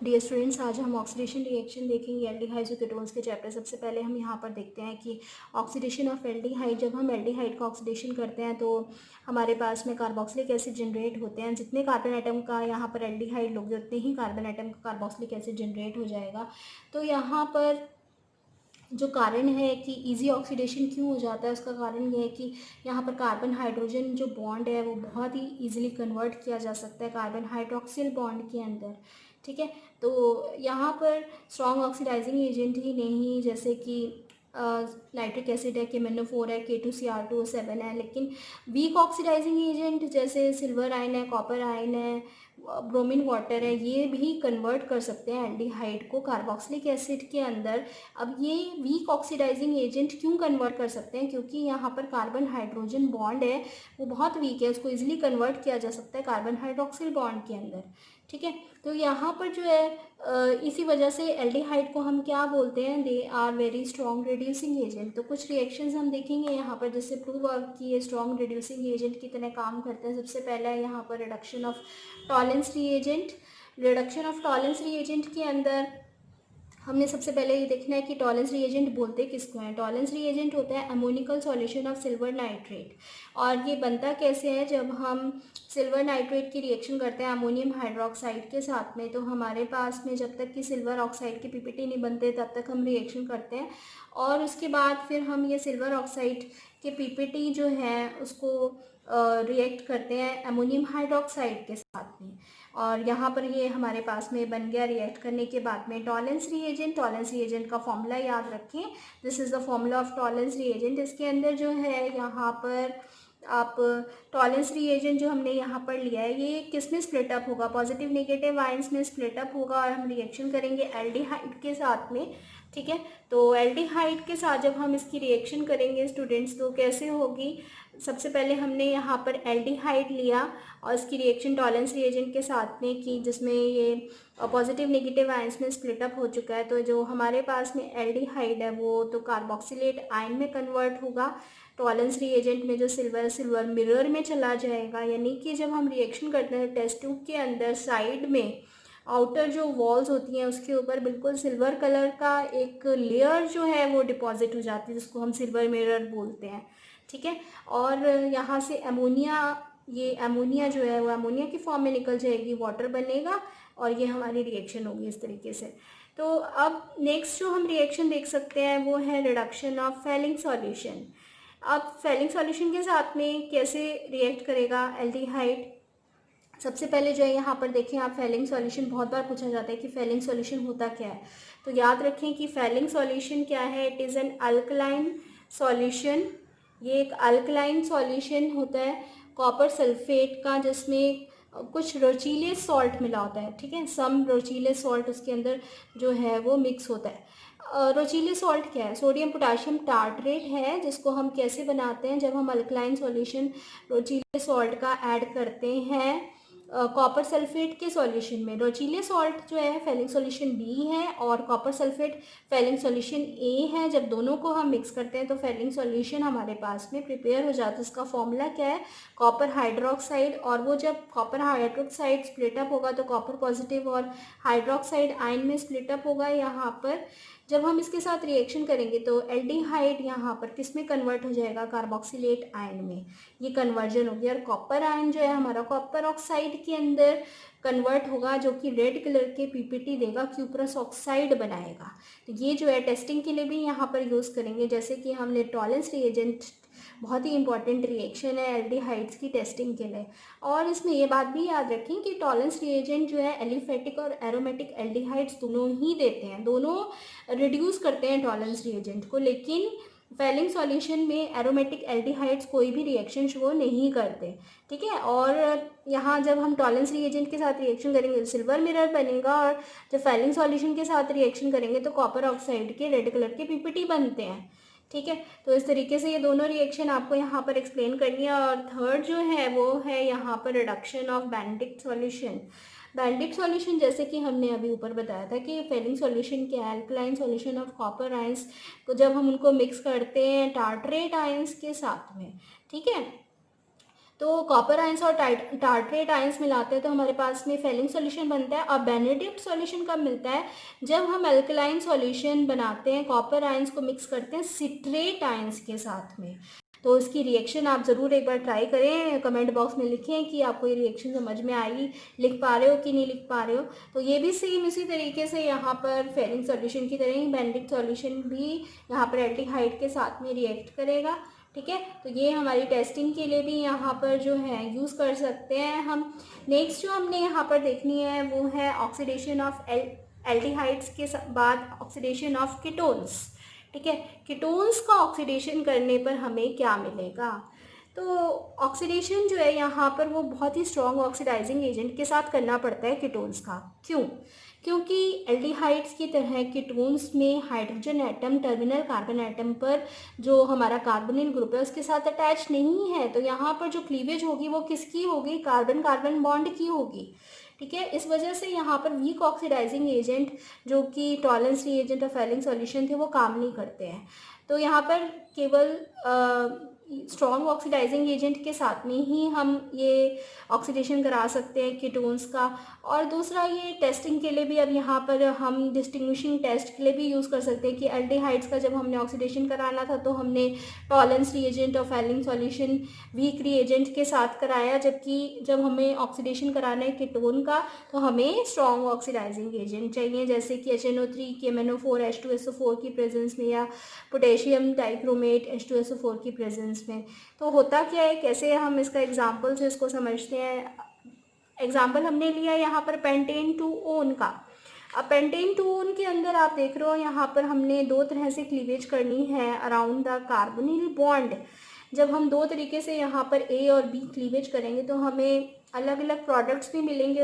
Dear students, आज हम oxidation reaction देखेंगे एल्डिहाइड्स और कीटोन्स के चैप्टर। सबसे पहले हम यहाँ पर देखते हैं कि ऑक्सीडेशन ऑफ एल्डिहाइड, जब हम एल्डिहाइड का ऑक्सीडेशन करते हैं तो हमारे पास में कार्बोक्सिलिक एसिड जनरेट होते हैं। जितने कार्बन आइटम का यहाँ पर एल्डिहाइड लोगे उतने ही कार्बन आइटम का कार्बोक्सिलिक एसिड जनरेट हो जाएगा। तो यहाँ पर जो कारण है कि इजी ऑक्सीडेशन क्यों हो जाता है, उसका कारण ये है कि यहाँ पर कार्बन हाइड्रोजन जो बॉन्ड है वो बहुत ही इजीली कन्वर्ट किया जा सकता है कार्बन हाइड्रोक्सिल बॉन्ड के अंदर। ठीक है, तो यहाँ पर स्ट्रॉन्ग ऑक्सीडाइजिंग एजेंट ही नहीं, जैसे कि नाइट्रिक एसिड है, KMnO4 है, K2Cr2O7 है, लेकिन वीक ऑक्सीडाइजिंग एजेंट जैसे सिल्वर आयन है, कॉपर आयन है, ब्रोमीन वाटर है, ये भी कन्वर्ट कर सकते हैं एल्डिहाइड को कार्बोक्सिलिक एसिड के अंदर। अब ये वीक ऑक्सीडाइजिंग एजेंट क्यों कन्वर्ट कर सकते हैं, क्योंकि यहाँ पर कार्बन हाइड्रोजन बॉन्ड है वो बहुत वीक है, उसको इजीली कन्वर्ट किया जा सकता है कार्बन हाइड्रोक्सिल बॉन्ड के अंदर। ठीक है, तो यहाँ पर जो है इसी वजह से एल्डिहाइड को हम क्या बोलते हैं, they are very strong reducing agent. तो कुछ रिएक्शंस हम देखेंगे यहाँ पर जिससे प्रूव कि ये स्ट्रॉन्ग रिड्यूसिंग एजेंट की तरह काम करते हैं। सबसे पहला है यहाँ पर reduction of Tollens reagent. Reduction of Tollens reagent के अंदर हमने सबसे पहले ये देखना है कि टॉलेंस रिएजेंट बोलते किसको हैं। टॉलेंस रिएजेंट होता है ammoniacal solution of silver nitrate, और ये बनता कैसे है, जब हम सिल्वर नाइट्रेट की रिएक्शन करते हैं अमोनियम हाइड्रोक्साइड के साथ में, तो हमारे पास में जब तक कि सिल्वर ऑक्साइड के पीपीटी नहीं बनते तब तक हम रिएक्शन करते हैं, और उसके बाद फिर हम ये सिल्वर ऑक्साइड के पीपीटी जो है उसको रिएक्ट करते हैं अमोनियम हाइड्रोक्साइड के साथ में, और यहाँ पर ये हमारे पास में बन गया रिएक्ट करने के बाद में टॉलेंस रिएजेंट। टॉलेंस रिएजेंट का फॉर्मूला याद रखें, this is the formula of Tollens reagent. इसके अंदर जो है यहाँ पर आप टॉलेंस रिएजेंट जो हमने यहाँ पर लिया है ये किस में स्प्लिट अप होगा, पॉजिटिव नेगेटिव आयंस में स्प्लिट अप होगा, और हम रिएक्शन करेंगे एल्डिहाइड के साथ में। ठीक है, तो एल्डिहाइड के साथ जब हम इसकी रिएक्शन करेंगे स्टूडेंट्स तो कैसे होगी, सबसे पहले हमने यहाँ पर एल्डिहाइड लिया और इसकी रिएक्शन टॉलेंस रिएजेंट के साथ में की, जिसमें ये पॉजिटिव नेगेटिव आयंस में स्प्लिट अप हो चुका है। तो जो हमारे पास में एल्डिहाइड है वो तो कार्बोक्सिलेट आयन में कन्वर्ट होगा, टॉलेंस रिएजेंट में जो सिल्वर मिरर में चला जाएगा। यानी कि जब हम रिएक्शन करते हैं टेस्ट ट्यूब के अंदर साइड में आउटर जो वॉल्स होती हैं उसके ऊपर बिल्कुल सिल्वर कलर का एक लेयर जो है वो डिपॉजिट हो जाती है, जिसको हम सिल्वर मिरर बोलते हैं। ठीक है, और यहाँ से अमोनिया, ये अमोनिया जो है वो अमोनिया की फॉर्म में निकल जाएगी, वाटर बनेगा और ये हमारी रिएक्शन होगी इस तरीके से। तो अब नेक्स्ट जो हम रिएक्शन देख सकते हैं वो है रिडक्शन ऑफ फेलिंग सॉल्यूशन। अब फेलिंग सॉल्यूशन के साथ में कैसे रिएक्ट करेगा एल्डिहाइड, सबसे पहले जो है यहाँ पर देखें आप, फेलिंग सॉल्यूशन बहुत बार पूछा जाता है कि फेलिंग सॉल्यूशन होता क्या है, तो याद रखें कि फेलिंग सॉल्यूशन क्या है, it is an alkaline solution. ये एक अल्कलाइन सॉल्यूशन होता है कॉपर सल्फेट का, जिसमें कुछ रोचीले सॉल्ट मिला होता है। ठीक है, सम रोचीले सॉल्ट उसके अंदर जो है वो मिक्स होता है। रोचीले सॉल्ट क्या है, सोडियम पोटाशियम टार्ट्रेट है, जिसको हम कैसे बनाते हैं, जब हम अल्कलाइन सॉल्यूशन रोचीले सॉल्ट का ऐड करते हैं कॉपर सल्फेट के सॉल्यूशन में। रोचीले सॉल्ट जो है फेलिंग सॉल्यूशन बी है और कॉपर सल्फेट फेलिंग सॉल्यूशन ए है। जब दोनों को हम मिक्स करते हैं तो फेलिंग सॉल्यूशन हमारे पास में प्रिपेयर हो जाता है। इसका फॉर्मूला क्या है, कॉपर हाइड्रोक्साइड, और वो जब कॉपर हाइड्रोक्साइड स्प्लिट अप होगा तो कॉपर पॉजिटिव और हाइड्रोक्साइड आयन में स्प्लिट अप होगा। यहाँ पर जब हम इसके साथ रिएक्शन करेंगे तो एल्डिहाइड यहाँ पर किस में कन्वर्ट हो जाएगा, कार्बोक्सिलेट आयन में, ये कन्वर्जन होगी, और कॉपर आयन जो है हमारा कॉपर ऑक्साइड के अंदर कन्वर्ट होगा, जो कि रेड कलर के पीपीटी देगा, क्यूप्रस ऑक्साइड बनाएगा। तो ये जो है टेस्टिंग के लिए भी यहाँ पर यूज़ करेंगे, जैसे कि हमने टॉलेंस रिएजेंट बहुत ही इंपॉर्टेंट रिएक्शन है एल्डिहाइड्स की टेस्टिंग के लिए। और इसमें ये बात भी याद रखें कि टॉलेंस रिएजेंट जो है एलिफेटिक और एरोमेटिक एल्डिहाइड्स दोनों ही देते हैं, दोनों रिड्यूस करते हैं टॉलेंस रिएजेंट को, लेकिन फेलिंग सॉल्यूशन में एरोमेटिक एल्डिहाइड्स कोई भी रिएक्शन शो नहीं करते। ठीक है, और यहाँ जब हम टॉलेंस रिएजेंट के साथ रिएक्शन करेंगे तो सिल्वर मिरर बनेगा, और जब फेलिंग सॉल्यूशन के साथ रिएक्शन करेंगे तो कॉपर ऑक्साइड के रेड कलर के पीपीटी बनते हैं। ठीक है, तो इस तरीके से ये दोनों रिएक्शन आपको यहाँ पर एक्सप्लेन करनी है। और थर्ड जो है वो है यहाँ पर reduction of Benedict solution. Benedict solution जैसे कि हमने अभी ऊपर बताया था कि फेलिंग सॉल्यूशन के alkaline solution of copper ions को जब हम उनको मिक्स करते हैं टार्ट्रेट आयंस के साथ में, ठीक है, तो कॉपर आयंस और टार्ट्रेट आयंस मिलाते हैं तो हमारे पास में फेलिंग सॉल्यूशन बनता है। और बेनेडिक्ट सॉल्यूशन कब मिलता है? जब हम अल्कलाइन सॉल्यूशन बनाते हैं, कॉपर आयंस को मिक्स करते हैं सिट्रेट आयंस के साथ में। तो इसकी रिएक्शन आप ज़रूर एक बार ट्राई करें, कमेंट बॉक्स में लिखें कि आपको ये रिएक्शन समझ में आई, लिख पा रहे हो कि नहीं लिख पा रहे हो। तो ये भी सेम इसी तरीके से यहाँ पर फेलिंग सॉल्यूशन की तरह ही बेनेडिक्ट सॉल्यूशन भी यहाँ पर एल्डिहाइड के साथ में रिएक्ट करेगा। ठीक है, तो ये हमारी टेस्टिंग के लिए भी यहाँ पर जो है यूज़ कर सकते हैं हम। नेक्स्ट जो हमने यहाँ पर देखनी है वो है ऑक्सीडेशन ऑफ एल्डिहाइड्स के बाद ऑक्सीडेशन ऑफ कीटोन्स। ठीक है, कीटोन्स का ऑक्सीडेशन करने पर हमें क्या मिलेगा? तो ऑक्सीडेशन जो है यहाँ पर वो बहुत ही स्ट्रॉन्ग ऑक्सीडाइजिंग एजेंट के साथ करना पड़ता है कीटोन्स का। क्यों? क्योंकि एल्डिहाइड्स की तरह कीटोन्स में hydrogen atom terminal carbon atom पर जो हमारा कार्बोनिल ग्रुप है उसके साथ अटैच नहीं है। तो यहाँ पर जो क्लीवेज होगी वो किसकी होगी? कार्बन कार्बन बॉन्ड की होगी। ठीक है, इस वजह से यहाँ पर वीक ऑक्सीडाइजिंग एजेंट जो कि टॉलरेंस रिएजेंट और फेलिंग सॉल्यूशन थे वो काम नहीं करते हैं। तो यहाँ पर केवल स्ट्रॉन्ग ऑक्सीडाइजिंग एजेंट के साथ में ही हम ये ऑक्सीडेशन करा सकते हैं कीटोन्स का। और दूसरा ये टेस्टिंग के लिए भी अब यहाँ पर हम डिस्टिंग्विशिंग टेस्ट के लिए भी यूज़ कर सकते हैं कि एल्डिहाइड्स का जब हमने ऑक्सीडेशन कराना था तो हमने टॉलरेंस रिएजेंट और फेलिंग सॉल्यूशन वीक रिएजेंट के साथ कराया, जबकि जब हमें ऑक्सीडेशन कराना है कीटोन का तो हमें स्ट्रॉन्ग ऑक्सीडाइजिंग एजेंट चाहिए, जैसे कि HNO3 KMNO4 H2SO4 की प्रेजेंस में या पोटेशियम डाइक्रोमेट H2SO4 की प्रेजेंस में। तो होता क्या है, कैसे हम इसका एग्जाम्पल से इसको समझते हैं। एग्जाम्पल हमने लिया यहाँ पर पेंटेन 2-ओन का। अब पेंटेन 2-ओन के अंदर आप देख रहे हो यहाँ पर हमने दो तरह से क्लीवेज करनी है अराउंड द कार्बोनिल बॉन्ड। जब हम दो तरीके से यहाँ पर A और B क्लीवेज करेंगे तो हमें अलग अलग प्रोडक्ट्स भी मिलेंगे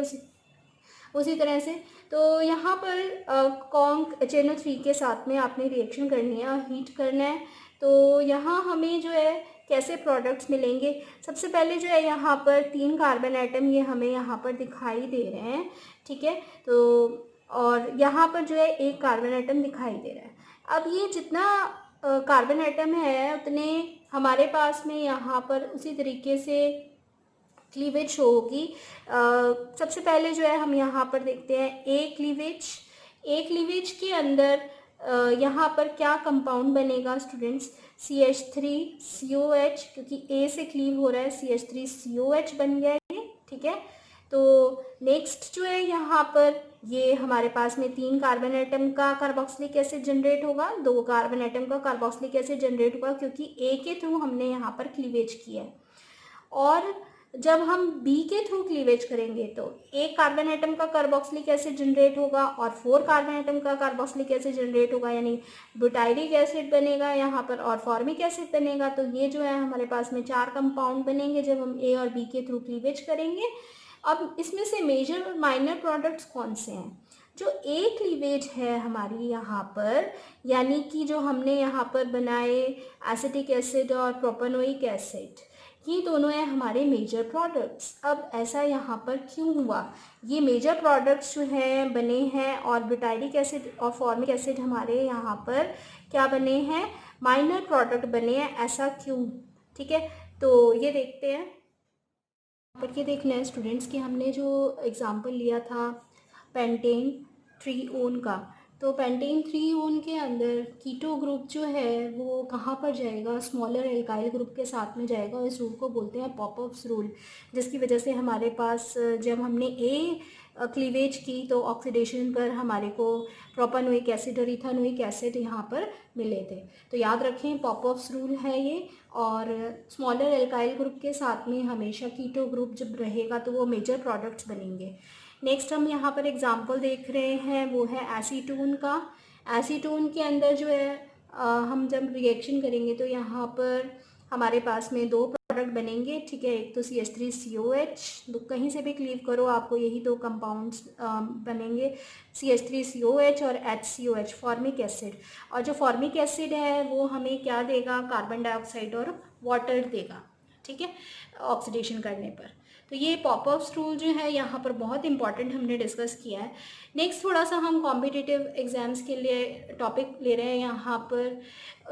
उसी तरह से। तो यहाँ पर कॉन्क HNO3 के साथ में आपने रिएक्शन करनी है और हीट करना है। तो यहाँ हमें जो है कैसे प्रोडक्ट्स मिलेंगे? सबसे पहले जो है यहाँ पर 3 कार्बन एटम ये हमें यहाँ पर दिखाई दे रहे हैं। ठीक है, तो और यहाँ पर जो है एक कार्बन एटम दिखाई दे रहा है। अब ये जितना कार्बन एटम है उतने हमारे पास में यहाँ पर उसी तरीके से क्लीवेज शो होगी। सबसे पहले जो है हम यहाँ पर देखते हैं ए क्लीवेज के अंदर यहाँ पर क्या कंपाउंड बनेगा स्टूडेंट्स? CH3COH, क्योंकि ए से क्लीव हो रहा है CH3COH बन गया है। ठीक है, तो नेक्स्ट जो है यहाँ पर ये हमारे पास में 3 कार्बन एटम का कार्बोक्सिलिक एसिड जनरेट होगा, 2 कार्बन एटम का कार्बोक्सिलिक एसिड जनरेट होगा क्योंकि ए के थ्रू हमने यहाँ पर क्लीवेज किया है। और जब हम बी के थ्रू क्लीवेज करेंगे तो एक कार्बन एटम का कार्बोक्सिलिक एसिड जनरेट होगा और 4 कार्बन एटम का कार्बोक्सिलिक एसिड जनरेट होगा, यानी ब्यूटाइरिक एसिड बनेगा यहाँ पर और फॉर्मिक एसिड बनेगा। तो ये जो है हमारे पास में 4 कंपाउंड बनेंगे जब हम ए और बी के थ्रू क्लीवेज करेंगे। अब इसमें से मेजर और माइनर प्रोडक्ट्स कौन से हैं? जो ए क्लीवेज है हमारी यहाँ पर, यानी कि जो हमने यहाँ पर बनाए एसिटिक एसिड और प्रोपेनोइक एसिड, ये दोनों हैं हमारे मेजर प्रोडक्ट्स। अब ऐसा यहाँ पर क्यों हुआ? ये मेजर प्रोडक्ट्स जो हैं बने हैं और ब्यूटाइरिक एसिड और फॉर्मिक एसिड हमारे यहाँ पर क्या बने हैं? माइनर प्रोडक्ट बने हैं। ऐसा क्यों? ठीक है, तो ये देखते हैं। पर ये देखना है स्टूडेंट्स कि हमने जो एग्जांपल लिया था पेंटेन 3-ओन का, तो पेंटेन 3-ओन के अंदर कीटो ग्रुप जो है वो कहाँ पर जाएगा? स्मॉलर एल्काइल ग्रुप के साथ में जाएगा। और इस रूल को बोलते हैं पॉपअप्स रूल, जिसकी वजह से हमारे पास जब हमने ए क्लीवेज की तो ऑक्सीडेशन पर हमारे को प्रोपेनोइक एसिड और इथानोइक एसिड यहाँ पर मिले थे। तो याद रखें पॉपअप्स रूल है ये। और स्मॉलर एल्काइल ग्रुप के साथ में हमेशा कीटो ग्रुप जब रहेगा तो वो मेजर प्रोडक्ट्स बनेंगे। नेक्स्ट हम यहाँ पर एग्जांपल देख रहे हैं वो है एसीटोन का। एसीटोन के अंदर जो है हम जब रिएक्शन करेंगे तो यहाँ पर हमारे पास में 2 प्रोडक्ट बनेंगे। ठीक है, एक तो CH3COH, तो कहीं से भी क्लीव करो आपको यही 2 कंपाउंड्स बनेंगे, CH3COH और HCOH फॉर्मिक एसिड। और जो फॉर्मिक एसिड है वो हमें क्या देगा? कार्बन डाइऑक्साइड और वाटर देगा। ठीक है, ऑक्सीडेशन करने पर। तो ये पॉपअप्स रूल जो है यहाँ पर बहुत इंपॉर्टेंट हमने डिस्कस किया है। नेक्स्ट थोड़ा सा हम कॉम्पिटिटिव एग्ज़ाम्स के लिए टॉपिक ले रहे हैं यहाँ पर।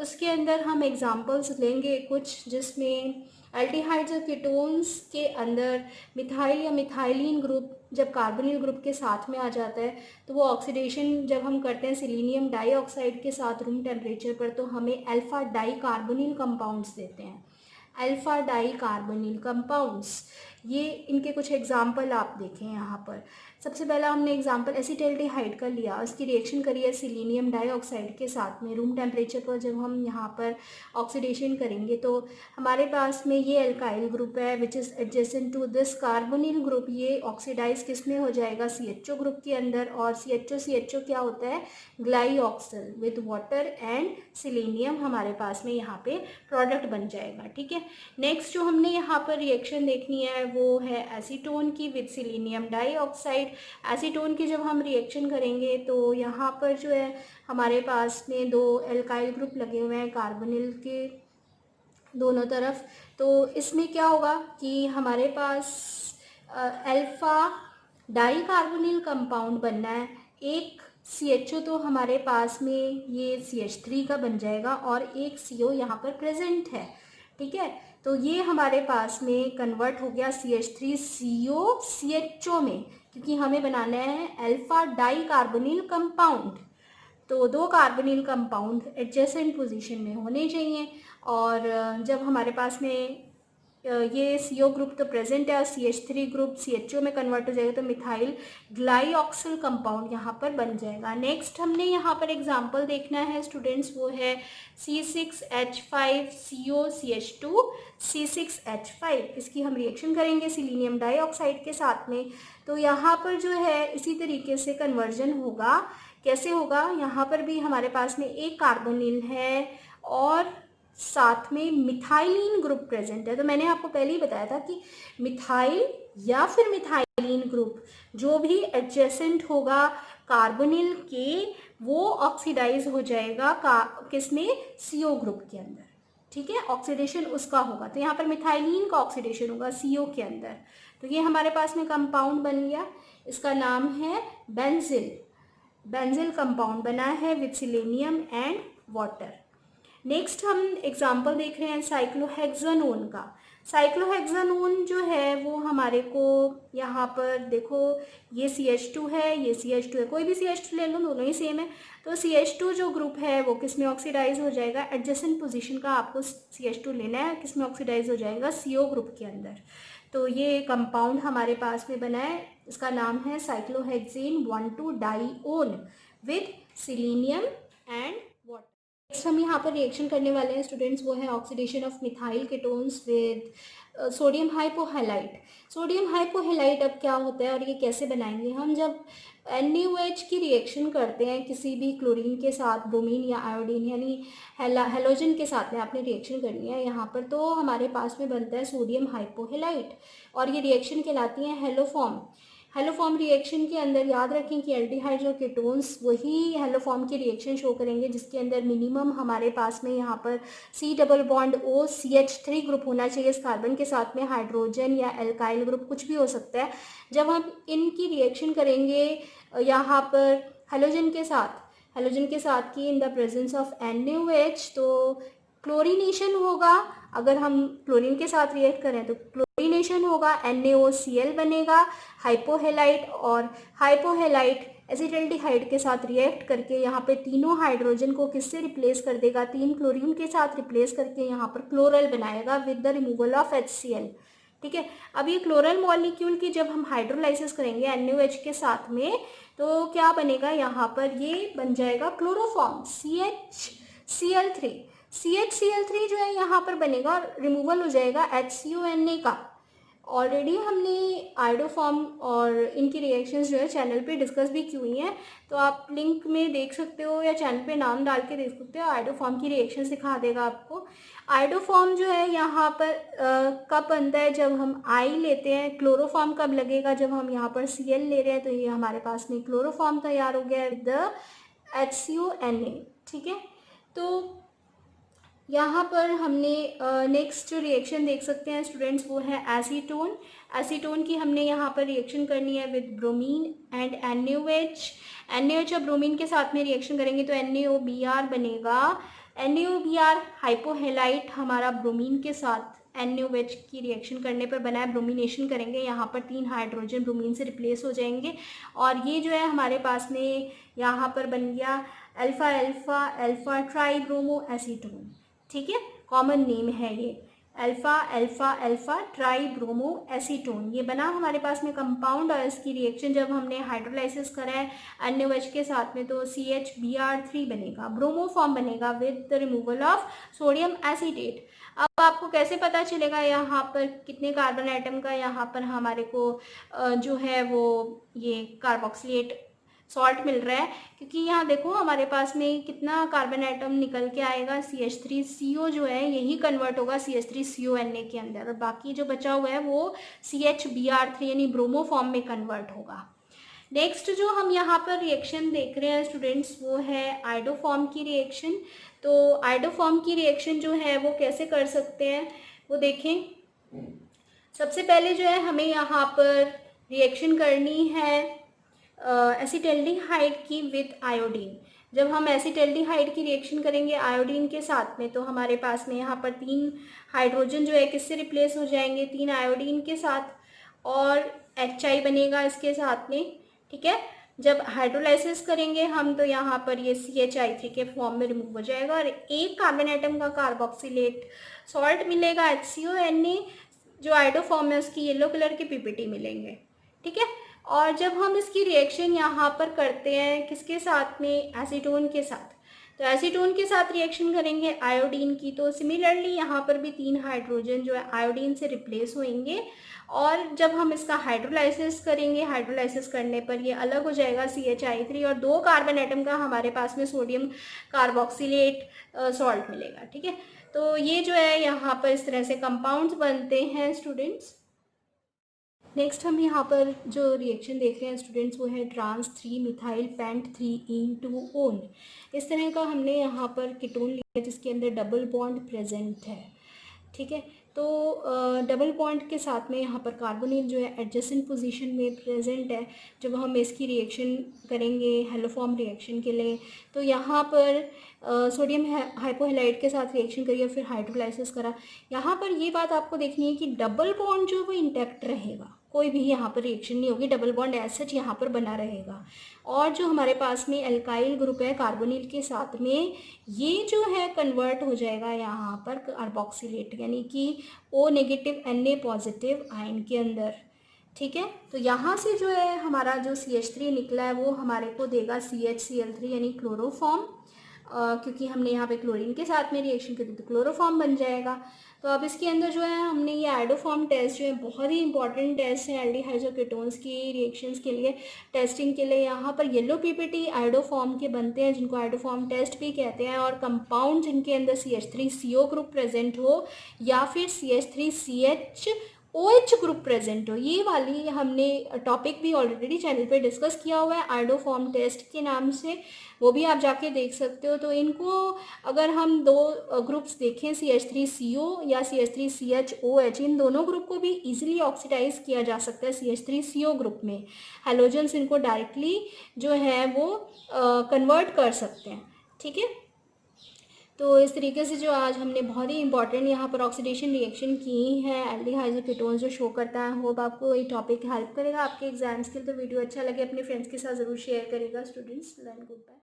उसके अंदर हम एग्जांपल्स लेंगे कुछ जिसमें एल्डिहाइड्स और कीटोन्स के अंदर मिथाइल या मिथाइलिन ग्रुप जब कार्बोनिल ग्रुप के साथ में आ जाता है तो वो ऑक्सीडेशन जब हम करते हैं सिलीनियम डाइऑक्साइड के साथ रूम टेम्परेचर पर तो हमें अल्फा डाई कार्बोनिल कंपाउंड्स देते हैं। अल्फा डाई कार्बोनिल कंपाउंड्स, ये इनके कुछ एग्जाम्पल आप देखें यहाँ पर। सबसे पहला हमने एग्जाम्पल एसीटल्डिहाइड का लिया, उसकी रिएक्शन करी है सिलीनियम डाइऑक्साइड के साथ में रूम टेम्परेचर पर। जब हम यहाँ पर ऑक्सीडेशन करेंगे तो हमारे पास में ये अल्काइल ग्रुप है which is adjacent to this carbonyl group, ये ऑक्सीडाइज किस में हो जाएगा, CHO ग्रुप के अंदर। और CHO क्या होता है, ग्लाइऑक्सिल विद वाटर एंड सिलीनियम हमारे पास में यहाँ पे प्रोडक्ट बन जाएगा। ठीक है, नेक्स्ट जो हमने यहाँ पर रिएक्शन देखनी है वो है एसीटोन की विद सिलीनियम डाइऑक्साइड। एसीटोन की जब हम रिएक्शन करेंगे तो यहाँ पर जो है हमारे पास में दो एल्काइल ग्रुप लगे हुए हैं कार्बोनिल के दोनों तरफ। तो इसमें क्या होगा कि हमारे पास अल्फा डाई कार्बोनिल कंपाउंड बनना है। एक CHO तो हमारे पास में ये CH3 का बन जाएगा और एक CO यहाँ पर प्रेजेंट है। ठीक है, तो ये हमारे पास में कन्वर्ट हो गया CH3CO CHO में, क्योंकि हमें बनाना है अल्फा डाई कार्बोनिल कंपाउंड। तो दो कार्बोनिल कंपाउंड एडजेसेंट पोजीशन में होने चाहिए। और जब हमारे पास में ये CO ग्रुप तो प्रेजेंट है और CH3 ग्रुप CHO में कन्वर्ट हो जाएगा तो मिथाइल ग्लाइऑक्सिल कंपाउंड यहाँ पर बन जाएगा। नेक्स्ट हमने यहाँ पर एग्जांपल देखना है स्टूडेंट्स, वो है C6H5COCH2 C6H5। इसकी हम रिएक्शन करेंगे सिलीनियम डाइऑक्साइड के साथ में। तो यहाँ पर जो है इसी तरीके से कन्वर्जन होगा। कैसे होगा, यहाँ पर भी हमारे पास में एक कार्बोनिल है और साथ में मिथाइलिन ग्रुप प्रेजेंट है। तो मैंने आपको पहले ही बताया था कि मिथाइल या फिर मिथाइलिन ग्रुप जो भी एडजेसेंट होगा कार्बोनिल के वो ऑक्सीडाइज हो जाएगा किसमें, CO ग्रुप के अंदर। ठीक है, ऑक्सीडेशन उसका होगा। तो यहाँ पर मिथाइलिन का ऑक्सीडेशन होगा CO के अंदर। तो ये हमारे पास में कंपाउंड बन गया, इसका नाम है बेंजिल। बेंजिल कंपाउंड बना है with selenium and water. Next हम एग्जाम्पल देख रहे हैं साइक्लोहेक्सानोन का। साइक्लोहेक्सानोन जो है वो हमारे को यहाँ पर देखो, ये CH2 है, ये CH2 है, कोई भी CH2 ले लो, दोनों ही सेम है। तो CH2 जो ग्रुप है वो किस में ऑक्सीडाइज हो जाएगा, एडजेसेंट पोजीशन का आपको CH2 लेना है, किस में ऑक्सीडाइज हो जाएगा, CO ग्रुप के अंदर। तो ये कंपाउंड हमारे पास में बना है, इसका नाम है cyclohexane 1,2 dione with selenium and water. Next हम यहाँ पर रिएक्शन करने वाले हैं स्टूडेंट्स, वो है oxidation of methyl ketones with sodium hypohalide. Sodium hypohalide अब क्या होता है और ये कैसे बनाएंगे हम, जब NaOH की रिएक्शन करते हैं किसी भी क्लोरीन के साथ, ब्रोमीन या आयोडीन यानी हेलोजन के साथ में आपने रिएक्शन करनी है यहाँ पर, तो हमारे पास में बनता है सोडियम हाइपोहैलाइड और ये रिएक्शन कहलाती है हेलोफॉर्म। हेलोफॉर्म रिएक्शन के अंदर याद रखें कि एल्डिहाइड्स और कीटोन्स वही हेलोफॉर्म की रिएक्शन शो करेंगे जिसके अंदर मिनिमम हमारे पास में यहाँ पर C double bond O CH3 group होना चाहिए। इस कार्बन के साथ में हाइड्रोजन या एल्काइल ग्रुप कुछ भी हो सकता है। जब हम इनकी रिएक्शन करेंगे यहाँ पर हेलोजन के साथ की in the presence of NaOH तो क्लोरीनेशन होगा। अगर हम क्लोरीन के साथ रिएक्ट करें तो क्लोरीनेशन होगा, NaOCl बनेगा हाइपोहैलाइड, और हाइपोहैलाइड एसिटल्डिहाइड के साथ रिएक्ट करके यहाँ पे तीनों हाइड्रोजन को किससे रिप्लेस कर देगा, 3 क्लोरीन के साथ रिप्लेस करके यहाँ पर क्लोरल बनाएगा with the removal of HCl। ठीक है, अब ये क्लोरल मॉलिक्यूल की जब हम हाइड्रोलाइसिस करेंगे NaOH के साथ में तो क्या बनेगा, यहाँ पर ये बन जाएगा क्लोरोफॉर्म CHCl3। CHCl3 जो है यहाँ पर बनेगा और रिमूवल हो जाएगा HCONA का। ऑलरेडी हमने आयोडोफॉर्म और इनकी रिएक्शंस जो है चैनल पे डिस्कस भी की हुई हैं, तो आप लिंक में देख सकते हो या चैनल पे नाम डाल के देख सकते हो, आयोडोफॉर्म की रिएक्शन सिखा देगा आपको। आयोडोफॉर्म जो है यहाँ पर कब बनता है, जब हम आई लेते हैं। क्लोरोफॉर्म कब लगेगा, जब हम यहाँ पर Cl ले रहे हैं। तो ये हमारे पास में क्लोरोफॉर्म तैयार हो गया विद द HCONA। ठीक है, तो यहाँ पर हमने नेक्स्ट जो रिएक्शन देख सकते हैं स्टूडेंट्स वो है एसीटोन। एसीटोन की हमने यहाँ पर रिएक्शन करनी है with bromine and NaOH। NaOH और ब्रोमीन के साथ में रिएक्शन करेंगे तो NaOBr बनेगा। NaOBr हाइपोहैलाइड हमारा ब्रोमीन के साथ NaOH की रिएक्शन करने पर बना है, ब्रोमिनेशन करेंगे, यहाँ पर 3 हाइड्रोजन ब्रोमीन से रिप्लेस हो जाएंगे और ये जो है हमारे पास में यहाँ पर बन गया अल्फा अल्फा अल्फा ट्राईब्रोमो एसीटोन। ठीक है, कॉमन नेम है ये अल्फा अल्फा अल्फा ट्राईब्रोमो एसीटोन। ये बना हमारे पास में कंपाउंड और इसकी रिएक्शन जब हमने हाइड्रोलाइसिस करा है NaOH के साथ में तो CHBr3 बनेगा, ब्रोमो फॉर्म बनेगा with the removal of sodium acetate. अब आपको कैसे पता चलेगा यहाँ पर कितने कार्बन आइटम का यहाँ पर हमारे को जो है वो ये कार्बोक्सिलेट सॉल्ट मिल रहा है, क्योंकि यहाँ देखो हमारे पास में कितना कार्बन आइटम निकल के आएगा, CH3CO जो है यही कन्वर्ट होगा CH3CONa के अंदर और बाकी जो बचा हुआ है वो CHBr3 यानी ब्रोमो फॉर्म में कन्वर्ट होगा। नेक्स्ट जो हम यहाँ पर रिएक्शन देख रहे हैं स्टूडेंट्स वो है आइडोफॉर्म की रिएक्शन। तो आइडोफॉर्म की रिएक्शन जो है वो कैसे कर सकते हैं वो देखें। सबसे पहले जो है हमें यहाँ पर रिएक्शन करनी है एसिटल्डिहाइड की विद आयोडीन। जब हम एसिटल्डिहाइड की रिएक्शन करेंगे आयोडीन के साथ में तो हमारे पास में यहाँ पर 3 हाइड्रोजन जो है किससे रिप्लेस हो जाएंगे, 3 आयोडीन के साथ और HI बनेगा इसके साथ में। ठीक है, जब हाइड्रोलाइसिस करेंगे हम तो यहाँ पर ये CHI3 के फॉर्म में रिमूव हो जाएगा और एक कार्बन आइटम का कार्बोक्सिलेट सॉल्ट मिलेगा HCONa, जो आइडोफॉर्म है उसकी येलो कलर के PPT मिलेंगे। ठीक है, और जब हम इसकी रिएक्शन यहाँ पर करते हैं किसके साथ में, एसीटोन के साथ, तो एसीटोन के साथ रिएक्शन करेंगे आयोडीन की तो सिमिलरली यहाँ पर भी 3 हाइड्रोजन जो है आयोडीन से रिप्लेस होंगे और जब हम इसका हाइड्रोलाइसिस करेंगे, हाइड्रोलाइसिस करने पर ये अलग हो जाएगा CHI3 और 2 कार्बन आइटम का हमारे पास में सोडियम कार्बोक्सिलेट सॉल्ट मिलेगा। ठीक है, तो ये जो है यहाँ पर इस तरह से कंपाउंड्स बनते हैं स्टूडेंट्स। नेक्स्ट हम यहाँ पर जो रिएक्शन देख रहे हैं स्टूडेंट्स वो है ट्रांस 3 मिथाइल पेंट 3-ene-2-on। इस तरह का हमने यहाँ पर कीटोन लिया जिसके अंदर डबल बॉन्ड प्रेजेंट है। ठीक है, तो डबल बॉन्ड के साथ में यहाँ पर कार्बोनिल जो है एडजेसेंट पोजीशन में प्रेजेंट है। जब हम इसकी रिएक्शन करेंगे हेलोफॉर्म रिएक्शन के लिए तो यहाँ पर सोडियम हाइपोहेलाइड के साथ रिएक्शन करिए फिर हाइड्रोलाइसिस करा। यहाँ पर ये बात आपको देखनी है कि डबल बॉन्ड जो वो इंटैक्ट रहेगा, कोई भी यहाँ पर रिएक्शन नहीं होगी, डबल बॉन्ड एज सच यहाँ पर बना रहेगा। और जो हमारे पास में एल्काइल ग्रुप है कार्बोनिल के साथ में ये जो है कन्वर्ट हो जाएगा यहाँ पर कार्बोक्सिलेट यानी कि O negative Na positive ion के अंदर। ठीक है, तो यहाँ से जो है हमारा जो CH3 निकला है वो हमारे को देगा CHCl3 यानी क्लोरोफॉर्म, क्योंकि हमने यहाँ पे क्लोरीन के साथ में रिएक्शन करी तो क्लोरोफॉर्म बन जाएगा। तो अब इसके अंदर जो है हमने ये आइडोफॉर्म टेस्ट जो है बहुत ही इंपॉर्टेंट टेस्ट है एल्डिहाइड्स और कीटोन्स की रिएक्शंस के लिए टेस्टिंग के लिए। यहाँ पर येलो PPT आइडोफॉर्म के बनते हैं जिनको आइडोफॉर्म टेस्ट भी कहते हैं और कंपाउंड जिनके अंदर CH3CO ग्रुप प्रेजेंट हो या फिर CH3CHOH ग्रुप प्रेजेंट हो, ये वाली हमने टॉपिक भी ऑलरेडी चैनल पे डिस्कस किया हुआ है आइडोफॉर्म टेस्ट के नाम से, वो भी आप जाके देख सकते हो। तो इनको अगर हम 2 ग्रुप्स देखें CH3CO या CH3CHOH, इन दोनों ग्रुप को भी इजीली ऑक्सीडाइज किया जा सकता है CH3CO ग्रुप में। हैलोजेंस इनको डायरेक्टली जो है वो कन्वर्ट कर सकते हैं। ठीक है, तो इस तरीके से जो आज हमने बहुत ही इंपॉर्टेंट यहाँ पर ऑक्सीडेशन रिएक्शन की है एल्डिहाइड्स और कीटोन्स जो शो करता है। होप आपको ये टॉपिक हेल्प करेगा आपके एग्जाम्स के लिए। तो वीडियो अच्छा लगे अपने फ्रेंड्स के साथ ज़रूर शेयर करेगा स्टूडेंट्स। Learn good bye.